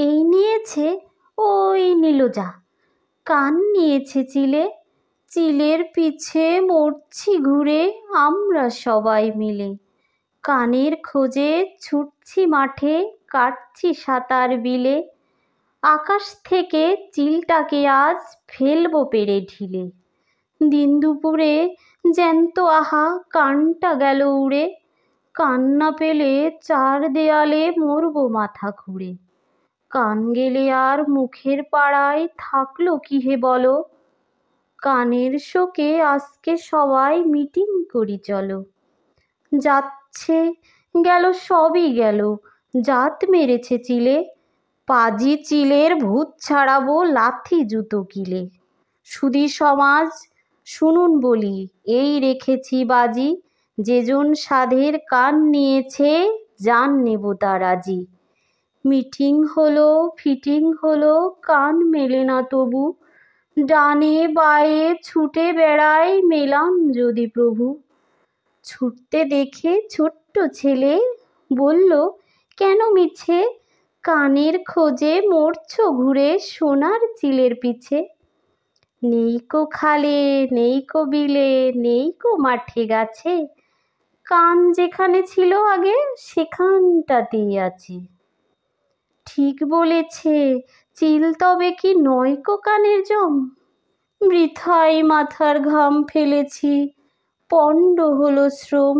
এই নিয়েছে ওই নিল যা, কান নিয়েছে চিলে, চিলের পিছে মরছি ঘুরে আমরা সবাই মিলে। কানের খোঁজে ছুটছি মাঠে, কাটছি সাঁতার বিলে, আকাশ থেকে চিলটাকে আজ ফেলবো পেড়ে ঢিলে। দিন দুপুরে জ্যান্ত আহা কানটা গেল উড়ে, কান না পেলে চার দেয়ালে মরবো মাথা ঘুরে। কান গেলে আর মুখের পাড়ায় থাকলো কি হে বলো, কানের শোকে আজকে সবাই মিটিং করি চলো। যাচ্ছে গেল সবই গেল, জাত মেরেছে চিলে, পাজি চিলের ভূত ছাড়াবো লাথি জুতো কিলে। সুধী সমাজ শুনুন বলি এই রেখেছি বাজি, যেজন সাধের কান নিয়েছে জান নেব তার আজি। মিটিং হলো ফিটিং হলো কান মেলে না তবু, ডানে বায়ে ছুটে বেড়ায় মেলান যদি প্রভু। ছুটতে দেখে ছোট্ট ছেলে বলল কেন মিছে, কানের খোঁজে মরছো ঘুরে সোনার চিলের পিছে। নেইকো খালে নেইকো বিলে নেইকো মাঠে গাছে, কান যেখানে ছিল আগে সেখানটাতেই আছে। ঠিক বলেছে চিল তবে কি নয়কো কানের জম, বৃথাই মাথার ঘাম ফেলেছি পণ্ড হলো শ্রম।